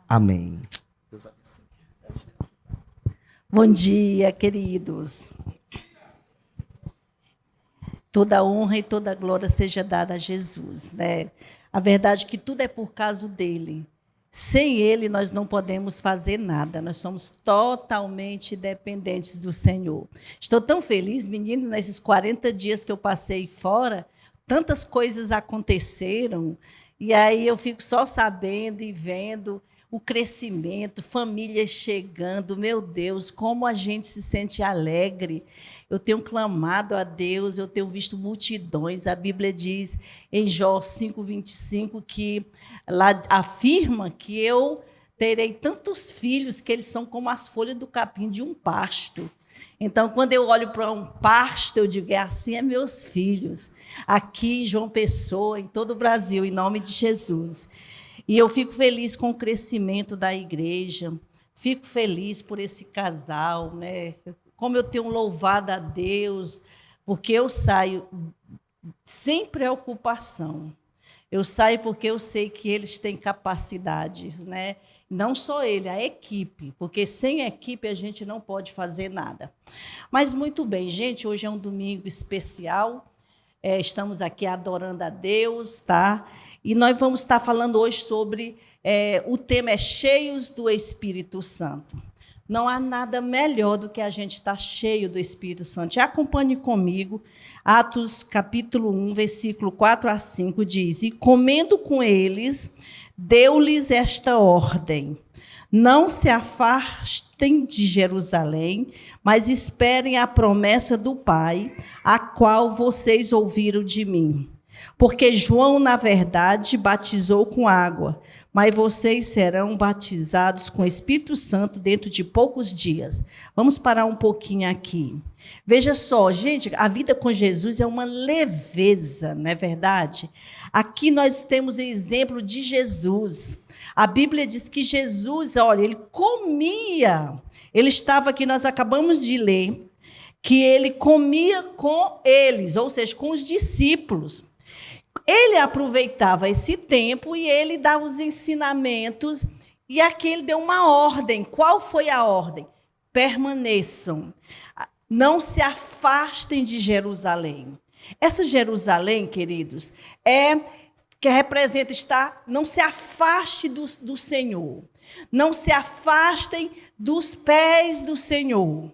Amém. Deus abençoe. Bom dia, queridos. Toda honra e toda glória seja dada a Jesus, né? A verdade é que tudo é por causa dele. Sem ele, nós não podemos fazer nada. Nós somos totalmente dependentes do Senhor. Estou tão feliz, menino, nesses 40 dias que eu passei fora, tantas coisas aconteceram. E aí eu fico só sabendo e vendo o crescimento, famílias chegando. Meu Deus, como a gente se sente alegre. Eu tenho clamado a Deus, eu tenho visto multidões. A Bíblia diz em Jó 5:25 que lá afirma que eu terei tantos filhos que eles são como as folhas do capim de um pasto. Então, quando eu olho para um pasto, eu digo, assim é meus filhos. Aqui em João Pessoa, em todo o Brasil, em nome de Jesus. E eu fico feliz com o crescimento da igreja, fico feliz por esse casal, né? Como eu tenho louvado a Deus, porque eu saio sem preocupação. Eu saio porque eu sei que eles têm capacidades, né? Não só ele, a equipe, porque sem equipe a gente não pode fazer nada. Mas muito bem, gente, hoje é um domingo especial, estamos aqui adorando a Deus, tá? E nós vamos estar falando hoje sobre, o tema é cheios do Espírito Santo. Não há nada melhor do que a gente estar cheio do Espírito Santo. Já acompanhe comigo, Atos capítulo 1, versículo 4 a 5, diz, e comendo com eles, deu-lhes esta ordem, não se afastem de Jerusalém, mas esperem a promessa do Pai, a qual vocês ouviram de mim. Porque João, na verdade, batizou com água, mas vocês serão batizados com o Espírito Santo dentro de poucos dias. Vamos parar um pouquinho aqui. Veja só, gente, a vida com Jesus é uma leveza, não é verdade? Aqui nós temos exemplo de Jesus. A Bíblia diz que Jesus, olha, ele comia. Ele estava aqui, nós acabamos de ler, que ele comia com eles, ou seja, com os discípulos. Ele aproveitava esse tempo e ele dava os ensinamentos, e aqui ele deu uma ordem. Qual foi a ordem? Permaneçam, não se afastem de Jerusalém. Essa Jerusalém, queridos, que representa estar, não se afaste do Senhor, não se afastem dos pés do Senhor.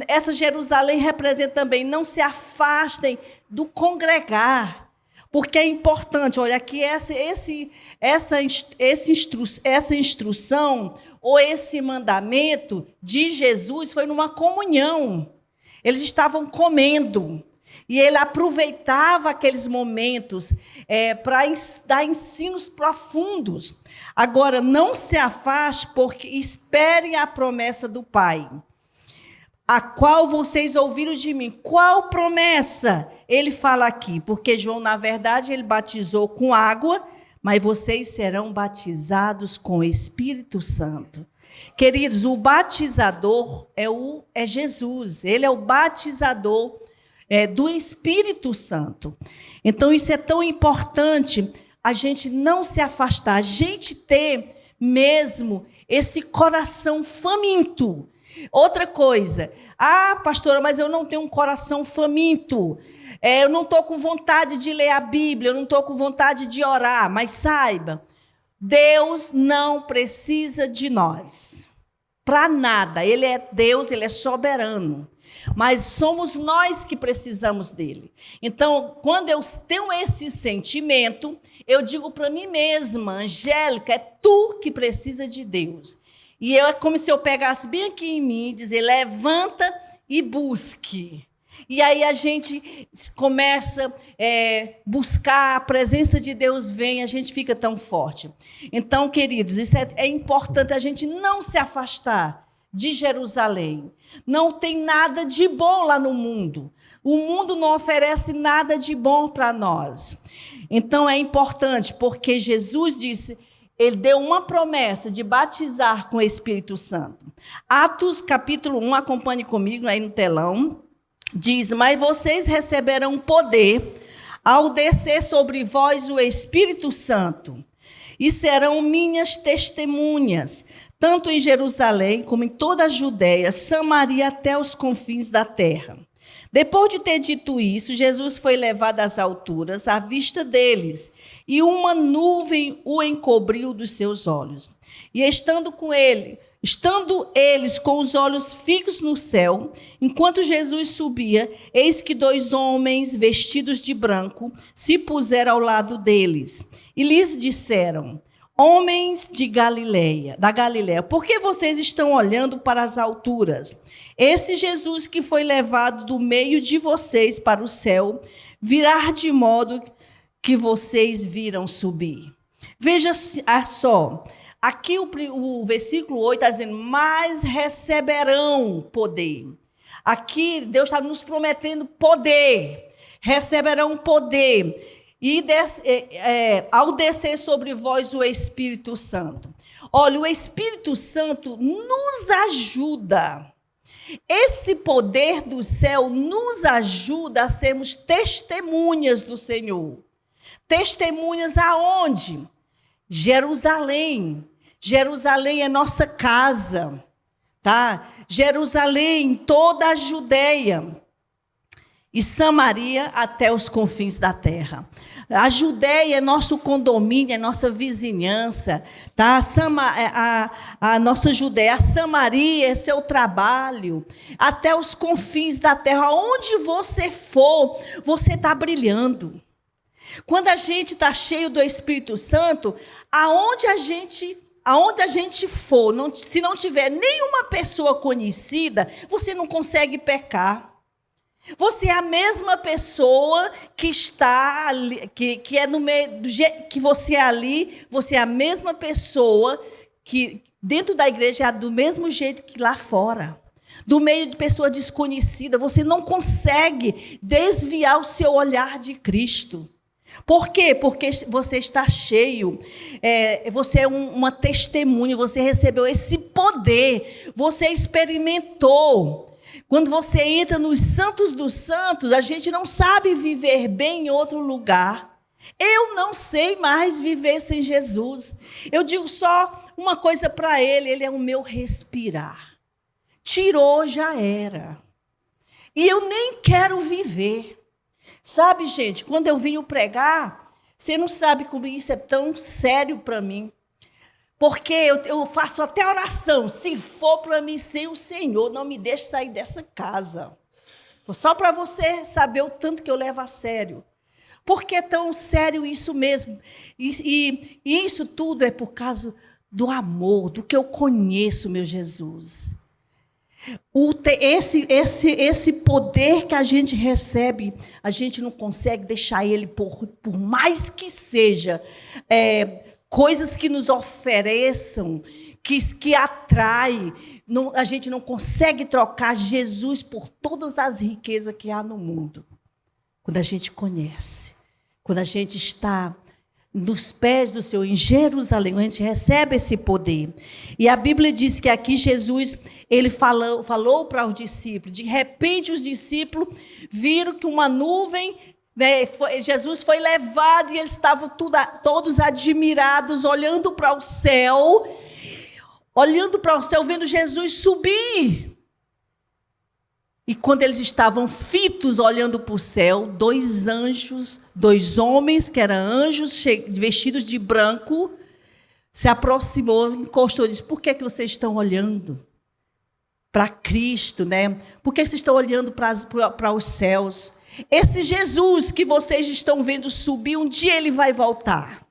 Essa Jerusalém representa também, não se afastem do congregar, porque é importante, olha, aqui essa instrução ou esse mandamento de Jesus foi numa comunhão. Eles estavam comendo e ele aproveitava aqueles momentos para dar ensinos profundos. Agora, não se afaste, porque esperem a promessa do Pai, a qual vocês ouviram de mim. Qual promessa? Ele fala aqui, porque João, na verdade, ele batizou com água, mas vocês serão batizados com o Espírito Santo. Queridos, o batizador é Jesus, ele é o batizador do Espírito Santo. Então, isso é tão importante, a gente não se afastar, a gente ter mesmo esse coração faminto. Outra coisa, pastora, mas eu não tenho um coração faminto, eu não estou com vontade de ler a Bíblia, eu não estou com vontade de orar, mas saiba, Deus não precisa de nós, para nada. Ele é Deus, ele é soberano, mas somos nós que precisamos dele. Então, quando eu tenho esse sentimento, eu digo para mim mesma, Angélica, é tu que precisa de Deus. E é como se eu pegasse bem aqui em mim e dizer, levanta e busque. E aí a gente começa a buscar, a presença de Deus vem, a gente fica tão forte. Então, queridos, isso é importante, a gente não se afastar de Jerusalém. Não tem nada de bom lá no mundo. O mundo não oferece nada de bom para nós. Então, é importante, porque Jesus disse, ele deu uma promessa de batizar com o Espírito Santo. Atos, capítulo 1, acompanhe comigo aí no telão. Diz, mas vocês receberão poder ao descer sobre vós o Espírito Santo. e serão minhas testemunhas, tanto em Jerusalém como em toda a Judéia, Samaria até os confins da terra. Depois de ter dito isso, Jesus foi levado às alturas à vista deles, e uma nuvem o encobriu dos seus olhos. E estando eles com os olhos fixos no céu, enquanto Jesus subia, eis que 2 homens vestidos de branco se puseram ao lado deles, e lhes disseram: homens da Galileia, por que vocês estão olhando para as alturas? Esse Jesus que foi levado do meio de vocês para o céu, virá de modo que vocês viram subir. Veja só, aqui o versículo 8 está dizendo, mas receberão poder. Aqui Deus está nos prometendo poder, receberão poder. E ao descer sobre vós o Espírito Santo. Olha, o Espírito Santo nos ajuda. Esse poder do céu nos ajuda a sermos testemunhas do Senhor. Testemunhas aonde? Jerusalém. Jerusalém é nossa casa, tá? Jerusalém, toda a Judeia. E Samaria até os confins da terra. A Judéia é nosso condomínio, é nossa vizinhança, tá? A nossa Judéia, a Samaria é seu trabalho, até os confins da terra. Onde você for, você está brilhando. Quando a gente está cheio do Espírito Santo, aonde a gente for, se não tiver nenhuma pessoa conhecida, você não consegue pecar. Você é a mesma pessoa que está ali, que é no meio do jeito que você é ali, você é a mesma pessoa que dentro da igreja é do mesmo jeito que lá fora. Do meio de pessoa desconhecida, você não consegue desviar o seu olhar de Cristo. Por quê? Porque você está cheio, você é uma testemunha, você recebeu esse poder, você experimentou. Quando você entra nos santos dos santos, a gente não sabe viver bem em outro lugar. Eu não sei mais viver sem Jesus. Eu digo só uma coisa para ele é o meu respirar. Tirou, já era. E eu nem quero viver. Sabe, gente, quando eu vim pregar, você não sabe como isso é tão sério para mim. Porque eu faço até oração, se for para mim sem o Senhor, não me deixe sair dessa casa. Só para você saber o tanto que eu levo a sério. Por que é tão sério isso mesmo? E isso tudo é por causa do amor, do que eu conheço, meu Jesus. Esse poder que a gente recebe, a gente não consegue deixar ele, por mais que seja, coisas que nos ofereçam, que atraem, a gente não consegue trocar Jesus por todas as riquezas que há no mundo. Quando a gente conhece, quando a gente está nos pés do Senhor, em Jerusalém, a gente recebe esse poder. E a Bíblia diz que aqui Jesus, ele falou para os discípulos, de repente os discípulos viram que uma nuvem, Jesus foi levado e eles estavam todos admirados, olhando para o céu, vendo Jesus subir. E quando eles estavam fitos olhando para o céu, 2 anjos, 2 homens, que eram anjos vestidos de branco, se aproximou, encostou e disse: por que vocês estão olhando para Cristo, né? Por que vocês estão olhando para os céus? Esse Jesus que vocês estão vendo subir, um dia ele vai voltar.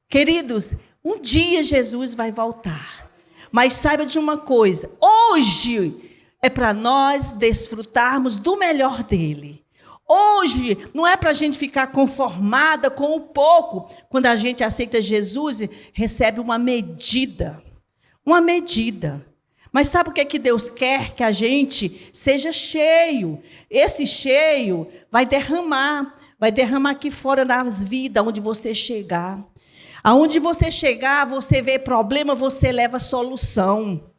Queridos, um dia Jesus vai voltar. Mas saiba de uma coisa, hoje é para nós desfrutarmos do melhor dele. Hoje não é para a gente ficar conformada com o pouco. Quando a gente aceita Jesus, recebe uma medida. Uma medida. Mas sabe o que é que Deus quer? Que a gente seja cheio. Esse cheio vai derramar aqui fora nas vidas, onde você chegar. Aonde você chegar, você vê problema, você leva solução.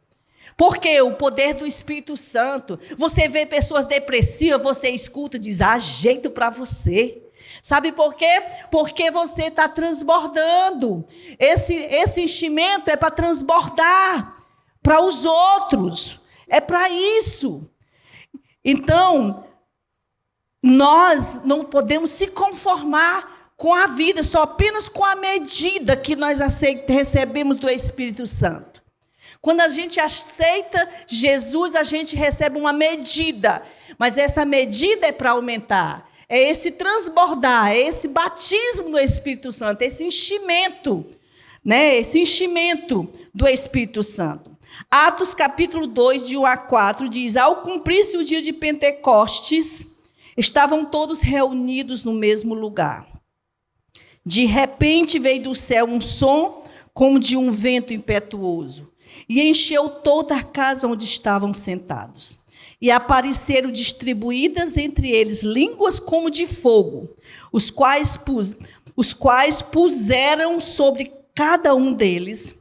Porque o poder do Espírito Santo, você vê pessoas depressivas, você escuta, diz, há jeito para você. Sabe por quê? Porque você está transbordando. Esse enchimento é para transbordar para os outros. É para isso. Então, nós não podemos se conformar com a vida, só apenas com a medida que nós recebemos do Espírito Santo. Quando a gente aceita Jesus, a gente recebe uma medida, mas essa medida é para aumentar. É esse transbordar, é esse batismo do Espírito Santo, esse enchimento, né? Esse enchimento do Espírito Santo. Atos capítulo 2, de 1 a 4, diz: ao cumprir-se o dia de Pentecostes, estavam todos reunidos no mesmo lugar. De repente veio do céu um som como de um vento impetuoso e encheu toda a casa onde estavam sentados. E apareceram distribuídas entre eles línguas como de fogo, os quais puseram sobre cada um deles,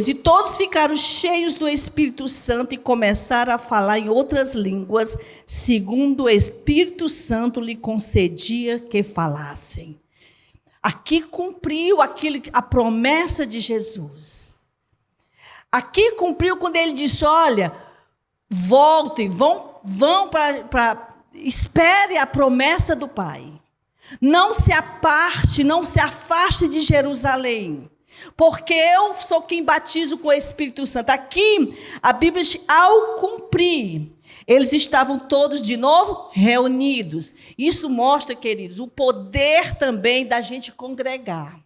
e todos ficaram cheios do Espírito Santo e começaram a falar em outras línguas, segundo o Espírito Santo lhe concedia que falassem. Aqui cumpriu a promessa de Jesus. Aqui cumpriu quando ele disse: olha, voltem, vão para espere a promessa do Pai. Não se aparte, não se afaste de Jerusalém, porque eu sou quem batizo com o Espírito Santo. Aqui a Bíblia diz: ao cumprir, eles estavam todos de novo reunidos. Isso mostra, queridos, o poder também da gente congregar.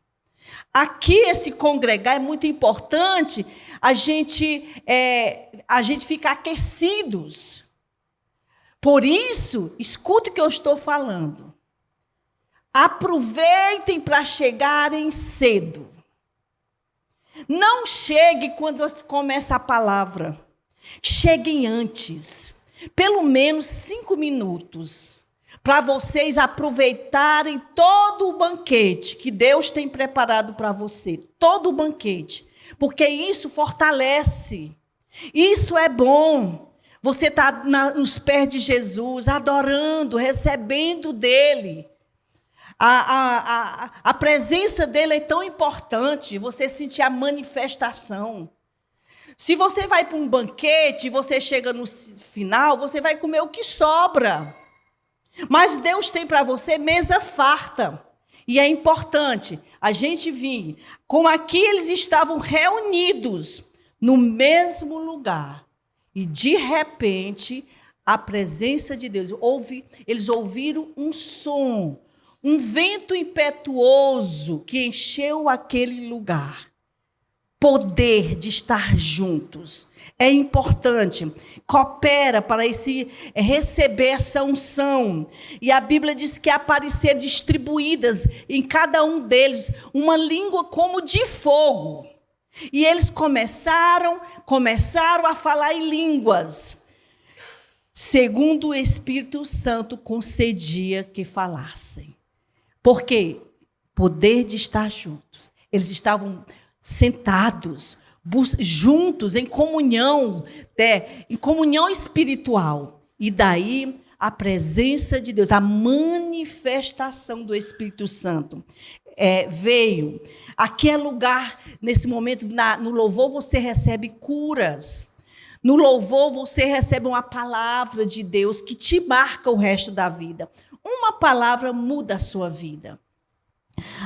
Aqui esse congregar é muito importante, a gente ficar aquecidos. Por isso, escute o que eu estou falando. Aproveitem para chegarem cedo. Não chegue quando começa a palavra. Cheguem antes. Pelo menos 5 minutos. Para vocês aproveitarem todo o banquete que Deus tem preparado para você. Todo o banquete. Porque isso fortalece. Isso é bom. Você está nos pés de Jesus, adorando, recebendo dele. A presença dele é tão importante, você sentir a manifestação. Se você vai para um banquete e você chega no final, você vai comer o que sobra. Mas Deus tem para você mesa farta. E é importante a gente vir, como aqui eles estavam reunidos no mesmo lugar. E de repente, a presença de Deus, eles ouviram um som, um vento impetuoso que encheu aquele lugar. Poder de estar juntos. É importante. Coopera para receber essa unção. E a Bíblia diz que apareceram distribuídas em cada um deles uma língua como de fogo. E eles começaram a falar em línguas, segundo o Espírito Santo concedia que falassem. Por quê? Poder de estar juntos. Eles estavam sentados, juntos, em comunhão espiritual. E daí a presença de Deus, a manifestação do Espírito Santo veio. Aqui é lugar, nesse momento, no louvor você recebe curas. No louvor você recebe uma palavra de Deus que te marca o resto da vida. Uma palavra muda a sua vida.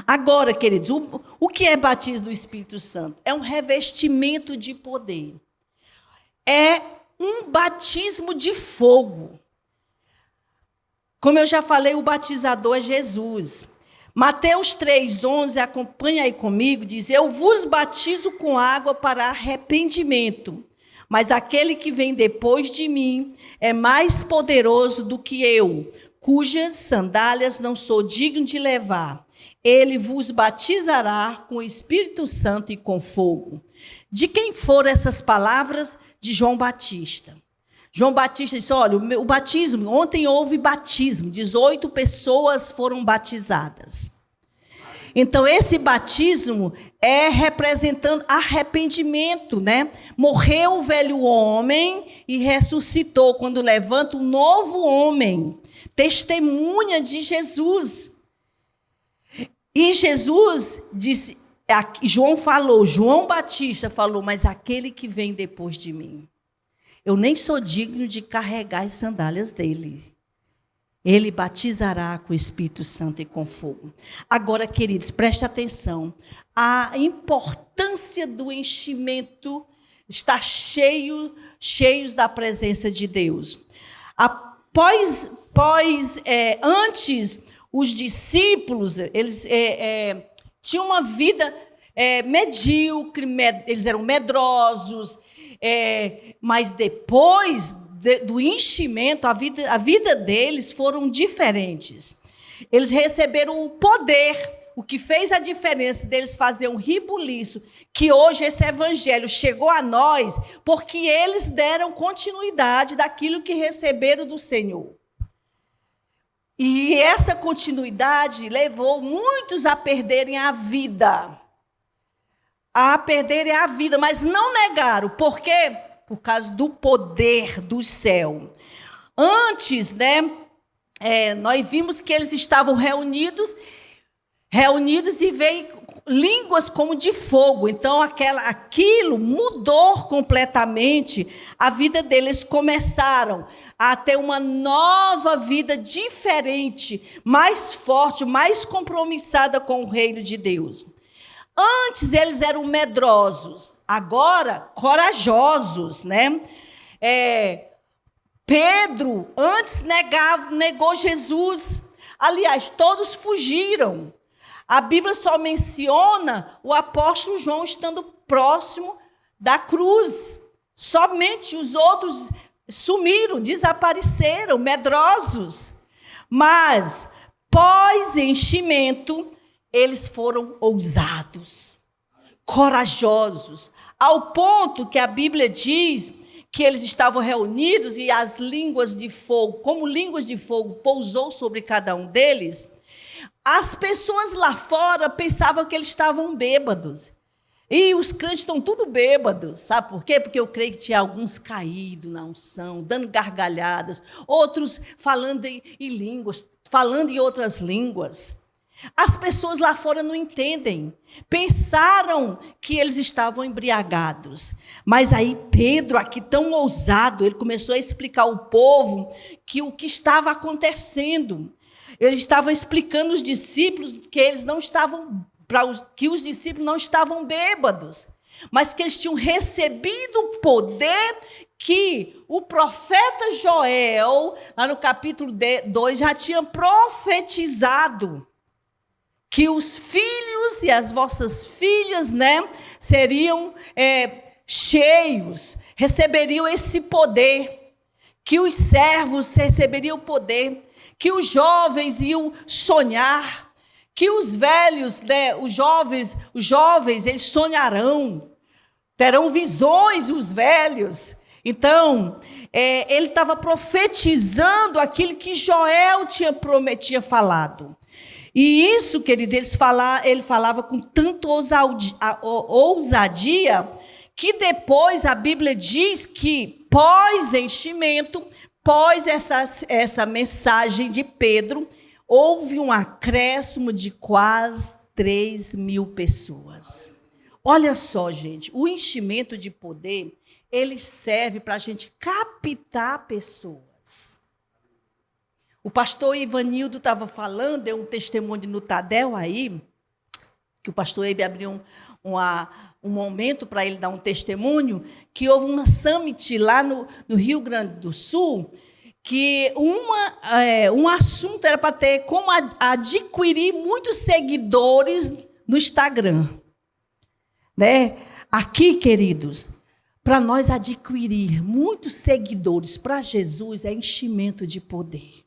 Agora, queridos, o que é batismo do Espírito Santo? É um revestimento de poder. É um batismo de fogo. Como eu já falei, o batizador é Jesus. Mateus 3,11, acompanha aí comigo, diz: eu vos batizo com água para arrependimento, mas aquele que vem depois de mim é mais poderoso do que eu, cujas sandálias não sou digno de levar. Ele vos batizará com o Espírito Santo e com fogo. De quem foram essas palavras? De João Batista. João Batista disse: olha, o batismo, ontem houve batismo, 18 pessoas foram batizadas. Então, esse batismo é representando arrependimento, né? Morreu o velho homem e ressuscitou, quando levanta um novo homem. testemunha de Jesus. E Jesus disse, João Batista falou, mas aquele que vem depois de mim, eu nem sou digno de carregar as sandálias dele. Ele batizará com o Espírito Santo e com fogo. Agora, queridos, preste atenção. A importância do enchimento, estar cheios da presença de Deus. Antes, os discípulos, eles tinham uma vida medíocre, eles eram medrosos, mas depois do enchimento, a vida deles foram diferentes. Eles receberam o poder, o que fez a diferença deles fazer um ribuliço, que hoje esse evangelho chegou a nós, porque eles deram continuidade daquilo que receberam do Senhor. E essa continuidade levou muitos a perderem a vida. Mas não negaram. Por quê? Por causa do poder do céu. Antes, nós vimos que eles estavam reunidos e veio línguas como de fogo. Então, aquilo mudou completamente a vida deles. Começaram a ter uma nova vida diferente, mais forte, mais compromissada com o reino de Deus. Antes eles eram medrosos, agora corajosos, Pedro antes negou Jesus. Aliás, todos fugiram. A Bíblia só menciona o apóstolo João estando próximo da cruz. Somente os outros sumiram, desapareceram, medrosos. Mas, pós-enchimento, eles foram ousados, corajosos, ao ponto que a Bíblia diz que eles estavam reunidos e as línguas de fogo, como línguas de fogo, pousou sobre cada um deles. As pessoas lá fora pensavam que eles estavam bêbados. E os crentes estão tudo bêbados, sabe por quê? Porque eu creio que tinha alguns caídos na unção, dando gargalhadas, outros falando em línguas, falando em outras línguas. As pessoas lá fora não entendem. Pensaram que eles estavam embriagados. Mas aí Pedro, aqui tão ousado, ele começou a explicar ao povo que o que estava acontecendo. Ele estava explicando aos discípulos que eles não estavam, que os discípulos não estavam bêbados, mas que eles tinham recebido o poder que o profeta Joel, lá no capítulo 2, já tinha profetizado. Que os filhos e as vossas filhas, seriam cheios, receberiam esse poder, que os servos receberiam o poder, que os jovens iam sonhar, que os velhos, os jovens, eles sonharão, terão visões os velhos. Então, ele estava profetizando aquilo que Joel tinha falado. E isso, querido, ele falava com tanta ousadia, que depois a Bíblia diz que pós-enchimento, pós essa mensagem de Pedro, houve um acréscimo de quase 3.000 pessoas. Olha só, gente, o enchimento de poder, ele serve para a gente captar pessoas. O pastor Ivanildo estava falando, deu um testemunho no Tadel aí, que o pastor Ibe abriu um momento para ele dar um testemunho, que houve uma summit lá no Rio Grande do Sul, que um assunto era para ter como adquirir muitos seguidores no Instagram. Aqui, queridos, para nós adquirir muitos seguidores para Jesus é enchimento de poder.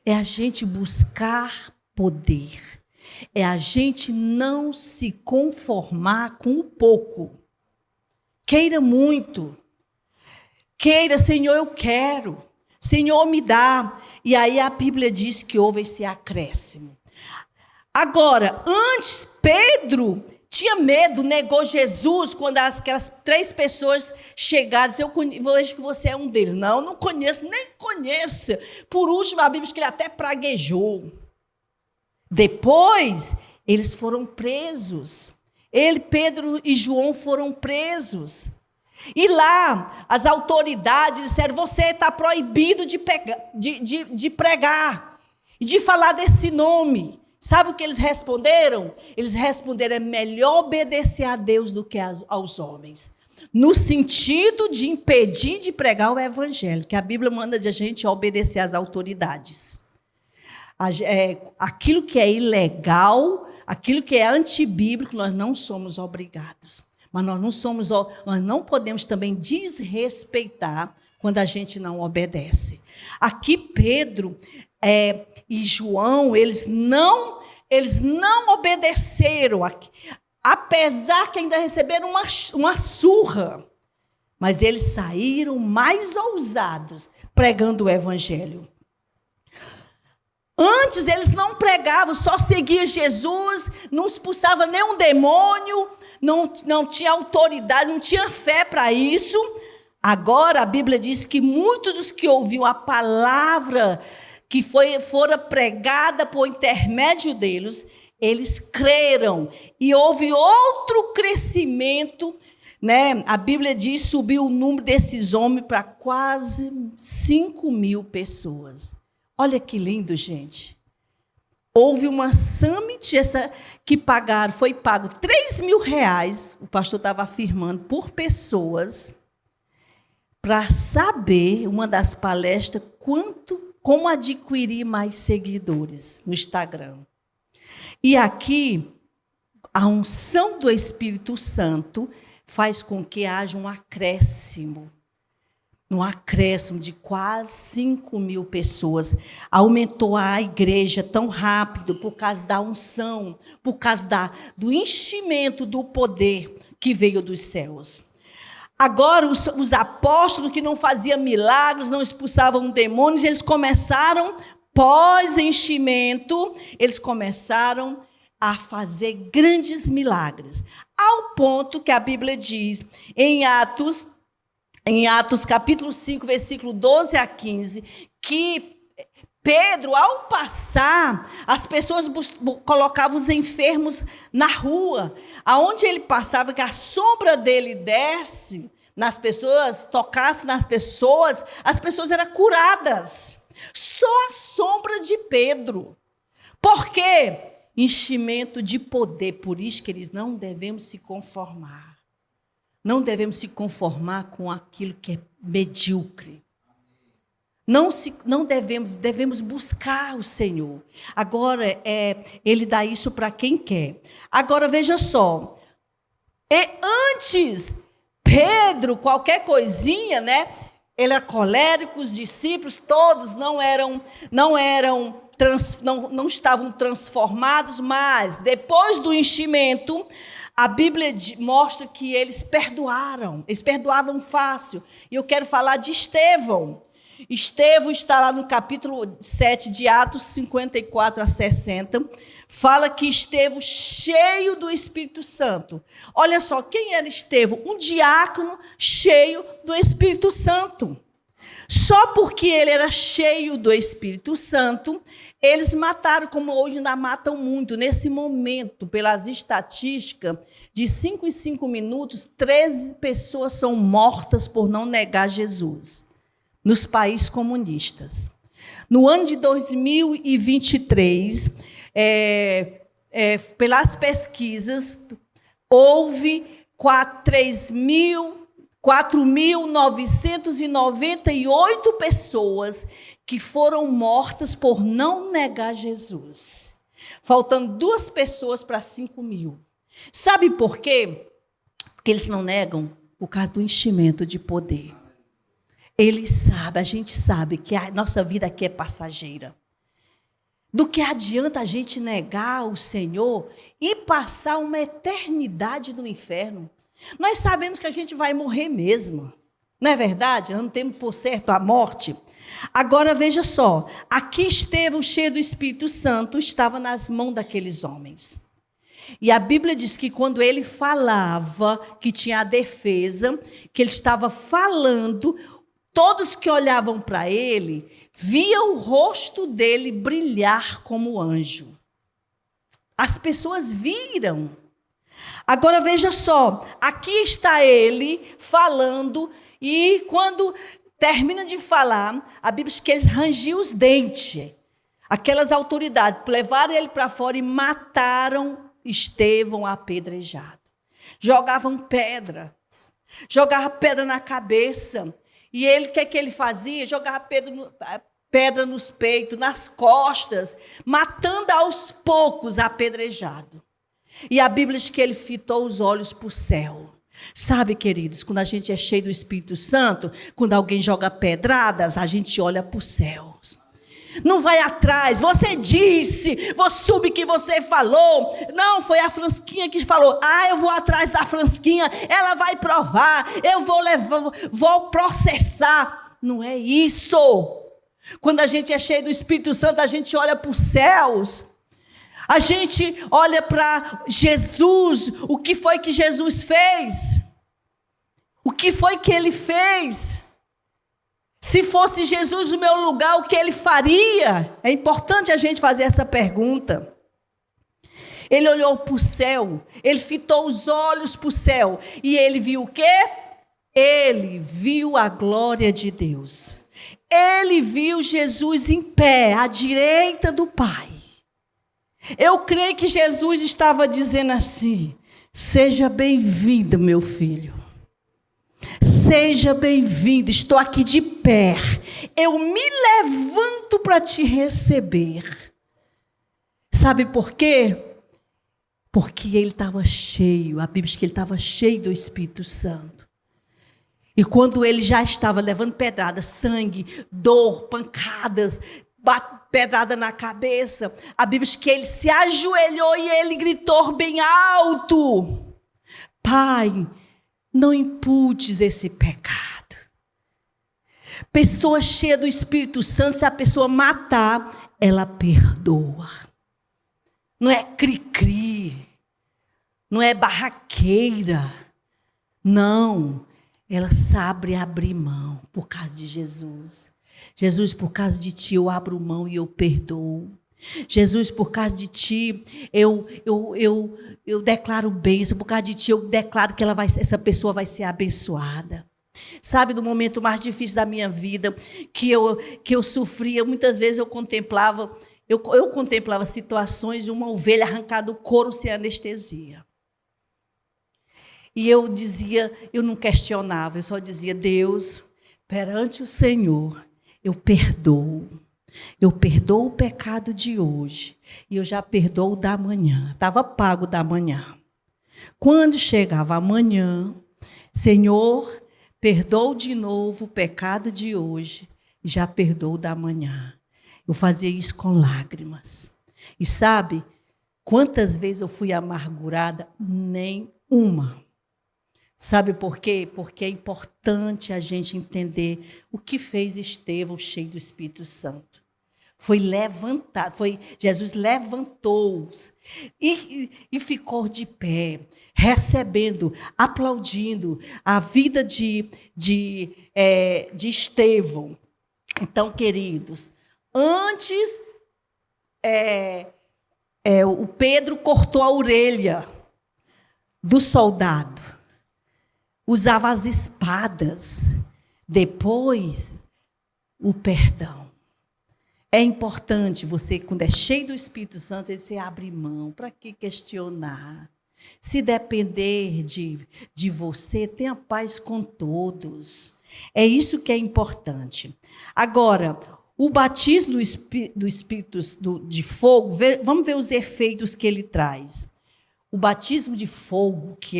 É a gente buscar poder. É a gente não se conformar com o pouco. Queira muito. Queira, Senhor, eu quero. Senhor, me dá. E aí a Bíblia diz que houve esse acréscimo. Agora, antes, Pedro tinha medo, negou Jesus quando aquelas 3 pessoas chegaram e disseram, eu vejo que você é um deles. Não conheço, nem conheço. Por último, a Bíblia diz que ele até praguejou. Depois, eles foram presos. Ele, Pedro e João foram presos. E lá, as autoridades disseram, você está proibido de pregar e de falar desse nome. Sabe o que eles responderam? Eles responderam, é melhor obedecer a Deus do que aos homens. No sentido de impedir de pregar o evangelho, que a Bíblia manda a gente obedecer às autoridades. Aquilo que é ilegal, aquilo que é antibíblico, nós não somos obrigados. Mas nós não podemos também desrespeitar quando a gente não obedece. Aqui Pedro e João, eles não obedeceram, apesar que ainda receberam uma surra, mas eles saíram mais ousados pregando o evangelho. Antes eles não pregavam, só seguiam Jesus, não expulsava nenhum demônio, não tinha autoridade, não tinha fé para isso. Agora a Bíblia diz que muitos dos que ouviam a palavra que fora pregada por intermédio deles, eles creram. E houve outro crescimento, né? A Bíblia diz que subiu o número desses homens para quase 5.000 pessoas. Olha que lindo, gente. Houve uma summit que foi pago R$3.000, o pastor estava afirmando, por pessoas, para saber, uma das palestras, como adquirir mais seguidores no Instagram. E aqui, a unção do Espírito Santo faz com que haja um acréscimo de quase 5.000 pessoas. Aumentou a igreja tão rápido por causa da unção, por causa do enchimento do poder que veio dos céus. Agora, os apóstolos que não faziam milagres, não expulsavam demônios, eles começaram, pós-enchimento, eles começaram a fazer grandes milagres. Ao ponto que a Bíblia diz, em Atos capítulo 5, versículo 12 a 15, que Pedro, ao passar, as pessoas colocavam os enfermos na rua. Aonde ele passava, que a sombra dele desce nas pessoas, tocasse nas pessoas, as pessoas eram curadas. Só a sombra de Pedro. Por quê? Enchimento de poder. Por isso que eles não devemos se conformar. Não devemos se conformar com aquilo que é medíocre. Não devemos buscar o Senhor. Agora, Ele dá isso para quem quer. Agora, veja só. Antes, Pedro, qualquer coisinha, né? Ele era colérico, os discípulos todos não estavam transformados, mas depois do enchimento, a Bíblia mostra que eles perdoavam fácil. E eu quero falar de Estevão. Estevão está lá no capítulo 7 de Atos 54 a 60. Fala que Estevão, cheio do Espírito Santo. Olha só, quem era Estevão? Um diácono cheio do Espírito Santo. Só porque ele era cheio do Espírito Santo, eles mataram, como hoje ainda matam muito. Nesse momento, pelas estatísticas, de 5 em 5 minutos, 13 pessoas são mortas por não negar Jesus, nos países comunistas. No ano de 2023, pelas pesquisas, houve 4.998 pessoas que foram mortas por não negar Jesus, faltando 2 pessoas para 5.000. Sabe por quê? Porque eles não negam por causa do enchimento de poder. Eles sabem, a gente sabe que a nossa vida aqui é passageira. Do que adianta a gente negar o Senhor e passar uma eternidade no inferno? Nós sabemos que a gente vai morrer mesmo. Não é verdade? Nós não temos por certo a morte. Agora veja só, aqui Estevão, cheio do Espírito Santo, estava nas mãos daqueles homens. E a Bíblia diz que quando ele falava, que tinha a defesa, que ele estava falando, todos que olhavam para ele, viam o rosto dele brilhar como anjo. As pessoas viram. Agora veja só, aqui está ele falando, e quando termina de falar, a Bíblia diz que eles rangiam os dentes. Aquelas autoridades levaram ele para fora e mataram Estevão apedrejado. Jogavam pedra na cabeça. E ele, o que ele fazia? Jogava pedra nos peitos, nas costas, matando aos poucos apedrejado. E a Bíblia diz que ele fitou os olhos para o céu. Sabe, queridos, quando a gente é cheio do Espírito Santo, quando alguém joga pedradas, a gente olha para os céus. Não vai atrás, você disse, vou subir que você falou. Não, foi a Fransquinha que falou. Eu vou atrás da Fransquinha, ela vai provar, eu vou levar, vou processar. Não é isso. Quando a gente é cheio do Espírito Santo, a gente olha para os céus. A gente olha para Jesus. O que foi que Jesus fez? O que foi que ele fez? Se fosse Jesus no meu lugar, o que ele faria? É importante a gente fazer essa pergunta. Ele olhou para o céu, ele fitou os olhos para o céu, e ele viu o quê? Ele viu a glória de Deus. Ele viu Jesus em pé, à direita do Pai. Eu creio que Jesus estava dizendo assim: seja bem-vindo, meu filho. Seja bem-vindo, estou aqui de pé. Eu me levanto para te receber. Sabe por quê? Porque ele estava cheio, a Bíblia diz que ele estava cheio do Espírito Santo. E quando ele já estava levando pedrada, sangue, dor, pancadas, pedrada na cabeça, a Bíblia diz que ele se ajoelhou e ele gritou bem alto: Pai, não imputes esse pecado. Pessoa cheia do Espírito Santo, se a pessoa matar, ela perdoa. Não é cri-cri, não é barraqueira. Não, ela sabe abrir mão por causa de Jesus. Jesus, por causa de ti, eu abro mão e eu perdoo. Jesus, por causa de ti, eu declaro bênção. Por causa de ti, eu declaro que essa pessoa vai ser abençoada. Sabe, no momento mais difícil da minha vida, que eu sofria, muitas vezes eu contemplava situações de uma ovelha arrancada do couro sem anestesia. E eu dizia, eu não questionava, eu só dizia: Deus, perante o Senhor, eu perdoo. Eu perdoo o pecado de hoje e eu já perdoo o da manhã. Estava pago da manhã. Quando chegava amanhã, Senhor, perdoo de novo o pecado de hoje e já perdoo o da manhã. Eu fazia isso com lágrimas. E sabe quantas vezes eu fui amargurada? Nenhuma. Sabe por quê? Porque é importante a gente entender o que fez Estevão cheio do Espírito Santo. Foi levantado, Jesus levantou e ficou de pé, recebendo, aplaudindo a vida de Estevão. Então, queridos, antes o Pedro cortou a orelha do soldado, usava as espadas, depois o perdão. É importante você, quando é cheio do Espírito Santo, você abre mão. Para que questionar? Se depender de você, tenha paz com todos. É isso que é importante. Agora, o batismo do Espírito de fogo, vamos ver os efeitos que ele traz. O batismo de fogo, que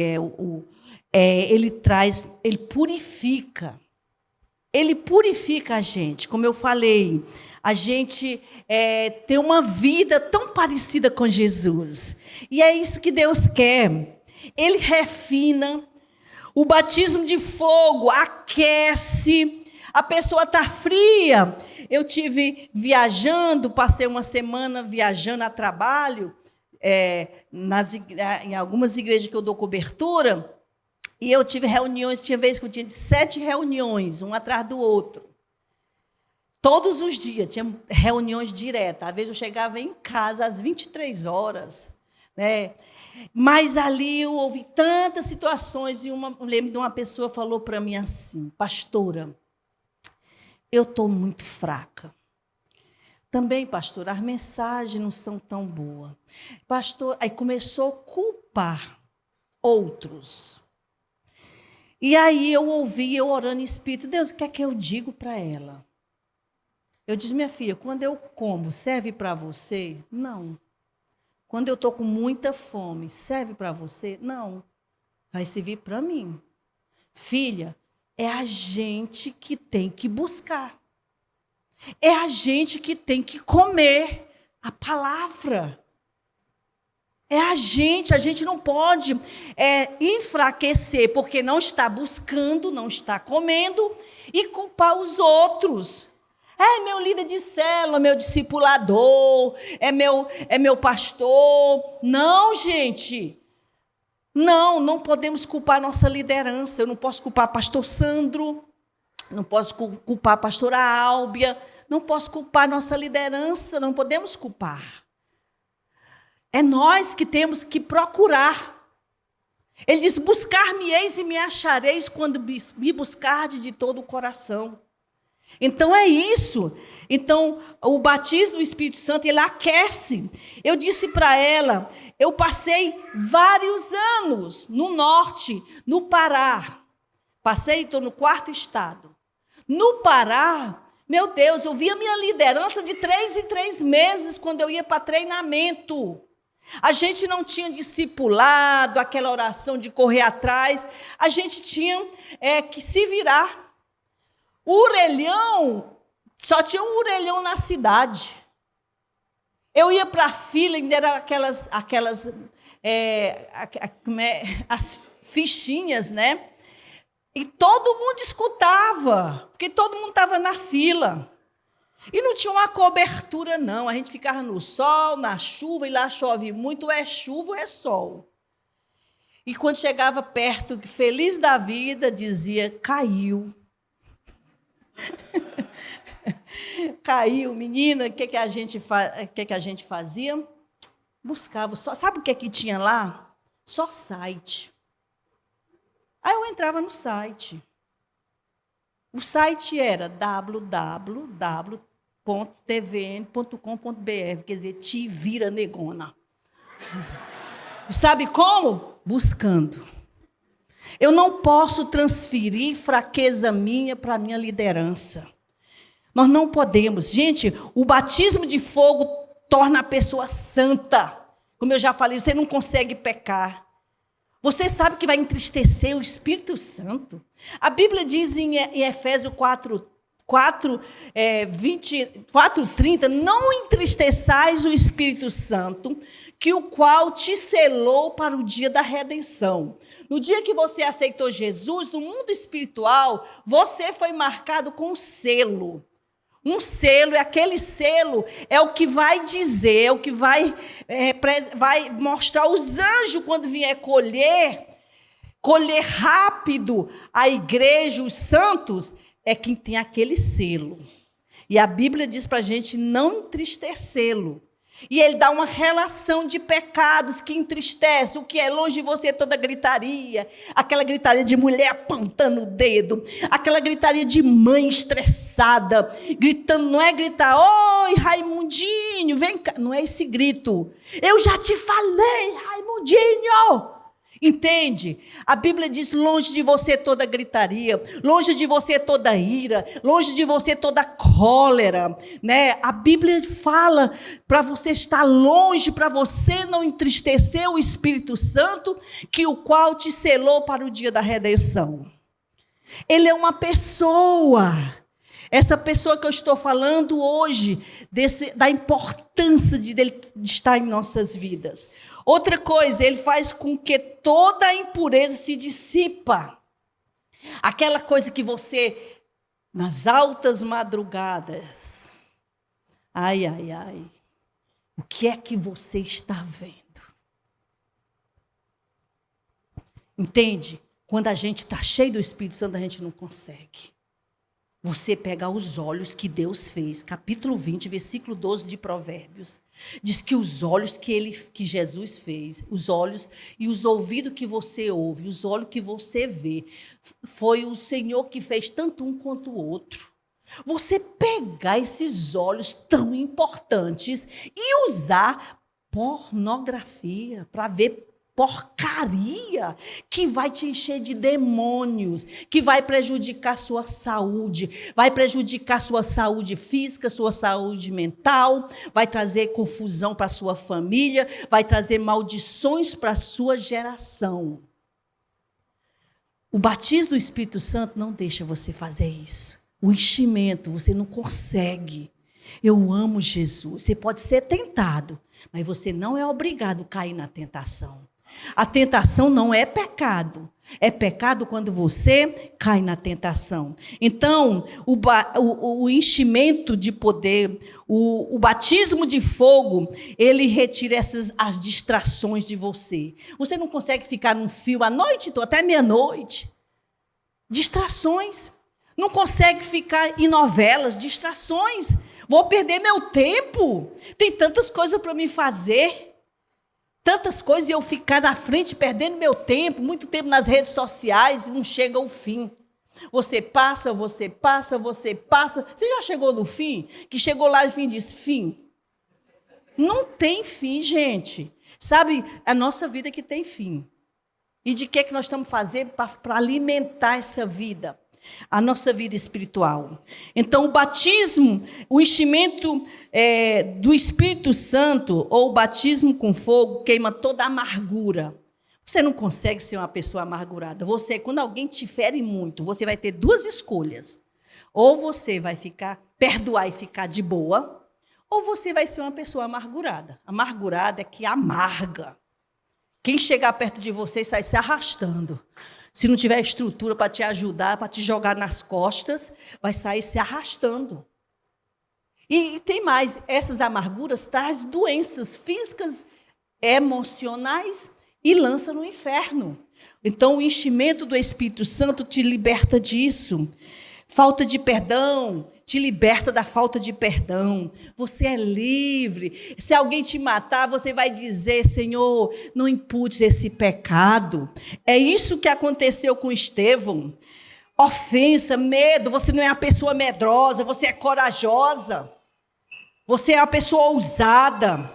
ele purifica. Ele purifica a gente, como eu falei. A gente tem uma vida tão parecida com Jesus. E é isso que Deus quer. Ele refina. O batismo de fogo aquece. A pessoa está fria. Eu tive viajando, passei uma semana viajando a trabalho. em algumas igrejas que eu dou cobertura, e eu tive reuniões, tinha vezes que eu tinha de 7 reuniões, um atrás do outro. Todos os dias, tinha reuniões diretas. Às vezes eu chegava em casa às 23 horas, né? Mas ali eu ouvi tantas situações, e eu lembro de uma pessoa falou para mim assim: pastora, eu estou muito fraca. Também, pastor, as mensagens não são tão boas. Pastor, aí começou a culpar outros. E aí eu ouvi, eu orando em espírito: Deus, o que é que eu digo para ela? Eu disse: minha filha, quando eu como, serve para você? Não. Quando eu estou com muita fome, serve para você? Não. Vai servir para mim. Filha, é a gente que tem que buscar. É a gente que tem que comer a palavra. É a gente não pode enfraquecer porque não está buscando, não está comendo e culpar os outros. É meu líder de célula, meu discipulador, é meu pastor. Não, gente. Não podemos culpar nossa liderança. Eu não posso culpar pastor Sandro, não posso culpar a pastora Álbia, não posso culpar nossa liderança, não podemos culpar. É nós que temos que procurar. Ele diz: buscar-me-eis e me achareis quando me buscardes de todo o coração. Então é isso. Então o batismo do Espírito Santo, ele aquece. Eu disse para ela, eu passei vários anos no norte, no Pará. Estou no 4º estado. No Pará, meu Deus, eu via minha liderança de 3 em 3 meses quando eu ia para treinamento. A gente não tinha discipulado, aquela oração de correr atrás. A gente tinha que se virar. O orelhão, só tinha um orelhão na cidade. Eu ia para a fila, ainda era as fichinhas, né? E todo mundo escutava, porque todo mundo estava na fila. E não tinha uma cobertura, não. A gente ficava no sol, na chuva, e lá chove muito, é chuva ou é sol. E quando chegava perto, feliz da vida, dizia: caiu. Caiu, menina. O que a gente fazia? Buscava. Sabe o que tinha lá? Só site. Aí eu entrava no site. O site era www.tvn.com.br, quer dizer, te vira negona. Sabe como? Buscando. Eu não posso transferir fraqueza minha para a minha liderança. Nós não podemos. Gente, o batismo de fogo torna a pessoa santa. Como eu já falei, você não consegue pecar. Você sabe que vai entristecer o Espírito Santo. A Bíblia diz em Efésios 4:30, não entristeçais o Espírito Santo, que o qual te selou para o dia da redenção. No dia que você aceitou Jesus, no mundo espiritual, você foi marcado com um selo. Um selo, e aquele selo é o que vai dizer, é o que vai mostrar os anjos quando vier colher rápido a igreja, os santos, é quem tem aquele selo. E a Bíblia diz para a gente não entristecê-lo. E ele dá uma relação de pecados que entristece, o que é longe de você toda gritaria, aquela gritaria de mulher apontando o dedo, aquela gritaria de mãe estressada, gritando, não é gritar: oi, Raimundinho, vem cá, não é esse grito. Eu já te falei, Raimundinho. Entende? A Bíblia diz: longe de você toda gritaria, longe de você toda ira, longe de você toda cólera, né? A Bíblia fala para você estar longe, para você não entristecer o Espírito Santo, que o qual te selou para o dia da redenção. Ele é uma pessoa. Essa pessoa que eu estou falando hoje, da importância dele estar em nossas vidas. Outra coisa, ele faz com que toda a impureza se dissipa. Aquela coisa que você, nas altas madrugadas, ai, o que é que você está vendo? Entende? Quando a gente está cheio do Espírito Santo, a gente não consegue. Você pegar os olhos que Deus fez, capítulo 20, versículo 12 de Provérbios, diz que os olhos que Jesus fez, os olhos e os ouvidos que você ouve, os olhos que você vê, foi o Senhor que fez tanto um quanto o outro. Você pegar esses olhos tão importantes e usar pornografia para ver porcaria que vai te encher de demônios, que vai prejudicar sua saúde, vai prejudicar sua saúde física, sua saúde mental, vai trazer confusão para sua família, vai trazer maldições para a sua geração. O batismo do Espírito Santo não deixa você fazer isso. O enchimento, você não consegue. Eu amo Jesus. Você pode ser tentado, mas você não é obrigado a cair na tentação. A tentação não é pecado. É pecado quando você cai na tentação. Então, o enchimento de poder, o batismo de fogo, ele retira as distrações de você. Você não consegue ficar num fio a noite toda, até meia-noite. Distrações. Não consegue ficar em novelas, distrações. Vou perder meu tempo. Tem tantas coisas para me fazer. Tantas coisas e eu ficar na frente, perdendo meu tempo, muito tempo nas redes sociais e não chega ao fim. Você passa, você passa, você passa. Você já chegou no fim? Que chegou lá no fim e disse, fim. Não tem fim, gente. Sabe, a nossa vida que tem fim. E de que nós estamos fazendo para alimentar essa vida? A nossa vida espiritual. Então, o batismo, o enchimento do Espírito Santo, ou o batismo com fogo, queima toda a amargura. Você não consegue ser uma pessoa amargurada. Você, quando alguém te fere muito, você vai ter duas escolhas. Ou você vai perdoar e ficar de boa, ou você vai ser uma pessoa amargurada. Amargurada é que amarga. Quem chegar perto de você sai se arrastando. Se não tiver estrutura para te ajudar, para te jogar nas costas, vai sair se arrastando. E tem mais, essas amarguras trazem doenças físicas, emocionais e lança no inferno. Então, o enchimento do Espírito Santo te liberta disso. Falta de perdão te liberta da falta de perdão. Você é livre. Se alguém te matar, você vai dizer, Senhor, não imputes esse pecado. É isso que aconteceu com Estevão. Ofensa, medo, você não é uma pessoa medrosa, você é corajosa. Você é uma pessoa ousada.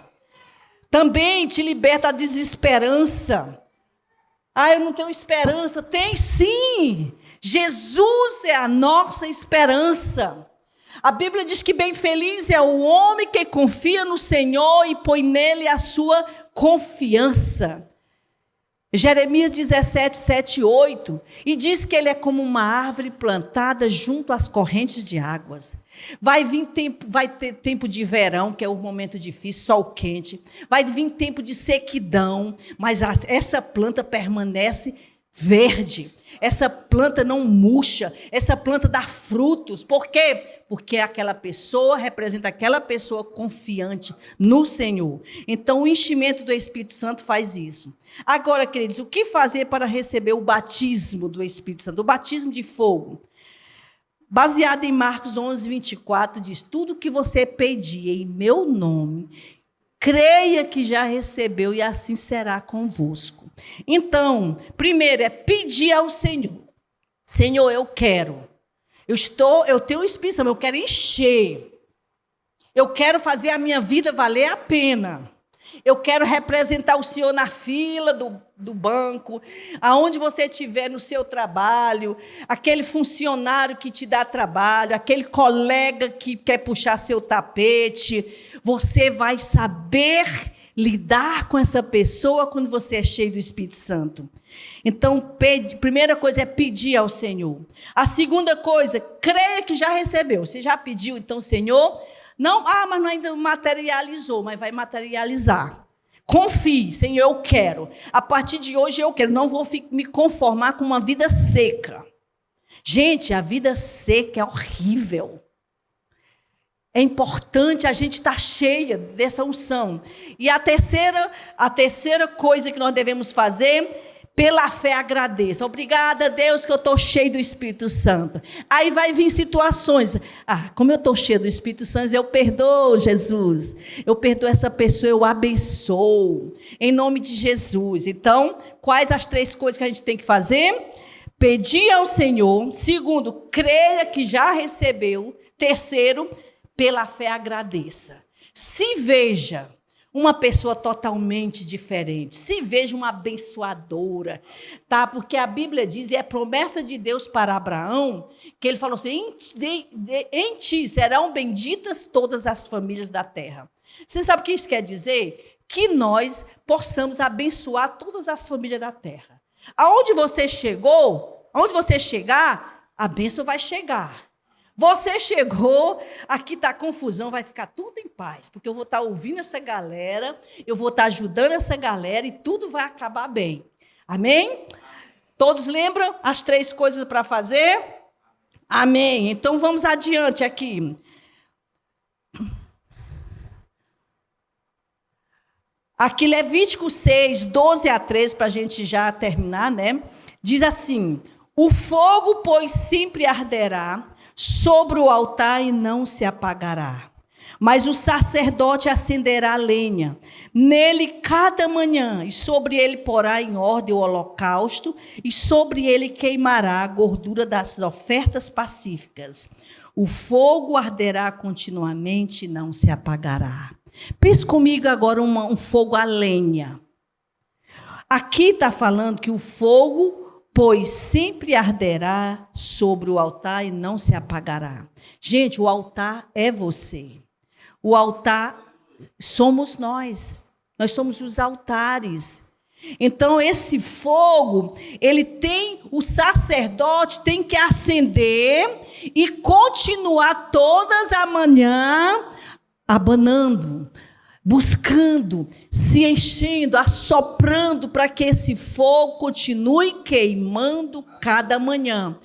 Também te liberta da desesperança. Eu não tenho esperança. Tem sim. Jesus é a nossa esperança. A Bíblia diz que bem feliz é o homem que confia no Senhor e põe nele a sua confiança. Jeremias 17, 7 e 8. E diz que ele é como uma árvore plantada junto às correntes de águas. Vai ter tempo de verão, que é um momento difícil, sol quente. Vai vir tempo de sequidão, mas essa planta permanece verde. Essa planta não murcha, essa planta dá frutos. Por quê? Porque aquela pessoa representa aquela pessoa confiante no Senhor. Então, o enchimento do Espírito Santo faz isso. Agora, queridos, o que fazer para receber o batismo do Espírito Santo? O batismo de fogo. Baseado em Marcos 11, 24, diz, tudo que você pedir em meu nome, creia que já recebeu e assim será convosco. Então, primeiro é pedir ao Senhor. Senhor, eu quero. Eu tenho o Espírito Santo, eu quero encher. Eu quero fazer a minha vida valer a pena. Eu quero representar o Senhor na fila do banco, aonde você estiver no seu trabalho, aquele funcionário que te dá trabalho, aquele colega que quer puxar seu tapete. Você vai saber lidar com essa pessoa quando você é cheio do Espírito Santo. Então, primeira coisa é pedir ao Senhor. A segunda coisa, creia que já recebeu. Você já pediu, então, Senhor? Não, mas não ainda materializou, mas vai materializar. Confie, Senhor, eu quero. A partir de hoje eu quero. Não vou me conformar com uma vida seca. Gente, a vida seca é horrível. É importante a gente estar cheia dessa unção. E a terceira coisa que nós devemos fazer, Pela fé agradeça. Obrigada, Deus, que eu estou cheio do Espírito Santo. Aí vai vir situações. Como eu estou cheio do Espírito Santo, eu perdoo, Jesus. Eu perdoo essa pessoa, eu abençoo. Em nome de Jesus. Então, quais as 3 coisas que a gente tem que fazer? Pedir ao Senhor. 2, creia que já recebeu. 3, pela fé agradeça. Se veja uma pessoa totalmente diferente. Se veja uma abençoadora, tá? Porque a Bíblia diz, e é promessa de Deus para Abraão, que ele falou assim, em ti serão benditas todas as famílias da terra. Você sabe o que isso quer dizer? Que nós possamos abençoar todas as famílias da terra. Aonde você chegou, aonde você chegar, a bênção vai chegar. Você chegou, aqui está confusão, vai ficar tudo em paz, porque eu vou estar ouvindo essa galera, eu vou estar ajudando essa galera e tudo vai acabar bem. Amém? Todos lembram as 3 coisas para fazer? Amém. Então vamos adiante aqui. Aqui Levítico 6, 12 a 13, para a gente já terminar, né? Diz assim: o fogo, pois, sempre arderá sobre o altar e não se apagará. Mas o sacerdote acenderá a lenha nele cada manhã, e sobre ele porá em ordem o holocausto, e sobre ele queimará a gordura das ofertas pacíficas. O fogo arderá continuamente e não se apagará. Pense comigo agora um fogo a lenha. Aqui está falando que o fogo, pois sempre arderá sobre o altar e não se apagará. Gente, o altar é você. O altar somos nós. Nós somos os altares. Então, esse fogo, o sacerdote tem que acender e continuar todas as manhãs abanando, buscando, se enchendo, assoprando para que esse fogo continue queimando cada manhã.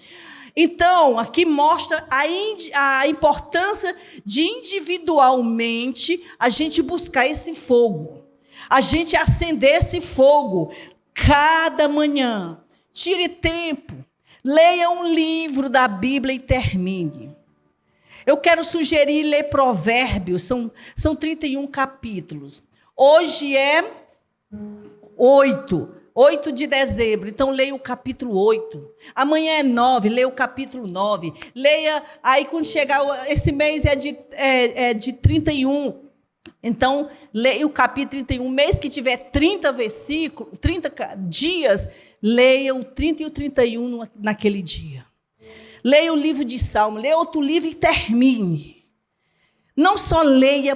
Então, aqui mostra a importância de individualmente a gente buscar esse fogo, a gente acender esse fogo cada manhã. Tire tempo, leia um livro da Bíblia e termine. Eu quero sugerir ler Provérbios, são 31 capítulos. Hoje é 8 de dezembro, então leia o capítulo 8. Amanhã é 9, leia o capítulo 9. Leia, aí quando chegar, esse mês é de 31. Então, leia o capítulo 31. Mês que tiver 30 versículos, 30 dias, leia o 30 e o 31 naquele dia. Leia o livro de Salmo, leia outro livro e termine. Não só lê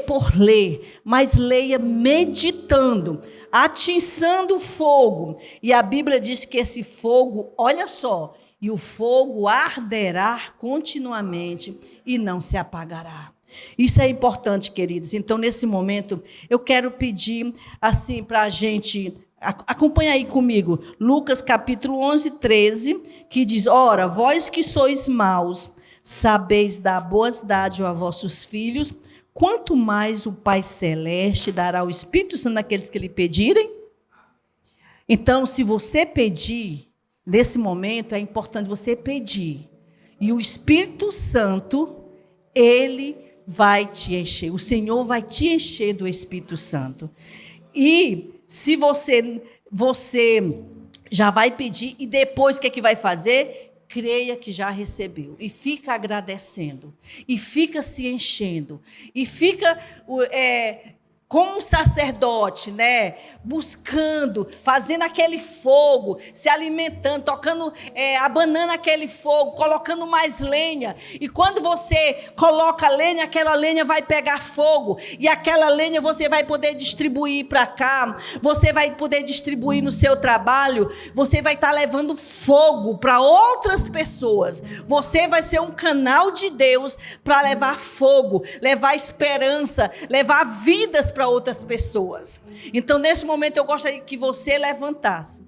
por ler, mas leia meditando, atiçando o fogo. E a Bíblia diz que esse fogo, olha só, e o fogo arderá continuamente e não se apagará. Isso é importante, queridos. Então, nesse momento, eu quero pedir assim para a gente, acompanha aí comigo, Lucas capítulo 11, 13, que diz: ora, vós que sois maus, sabeis dar boas dádivas a vossos filhos, quanto mais o Pai Celeste dará o Espírito Santo àqueles que lhe pedirem? Então, se você pedir, nesse momento, é importante você pedir. E o Espírito Santo, ele vai te encher. O Senhor vai te encher do Espírito Santo. E se você já vai pedir, e depois o que vai fazer? Creia que já recebeu. E fica agradecendo. E fica se enchendo. E fica como um sacerdote, né? Buscando, fazendo aquele fogo, se alimentando, tocando, abanando aquele fogo, colocando mais lenha. E quando você coloca lenha, aquela lenha vai pegar fogo. E aquela lenha você vai poder distribuir para cá. Você vai poder distribuir no seu trabalho. Você vai estar levando fogo para outras pessoas. Você vai ser um canal de Deus para levar fogo, levar esperança, levar vidas para outras pessoas. Então, nesse momento, eu gostaria que você levantasse.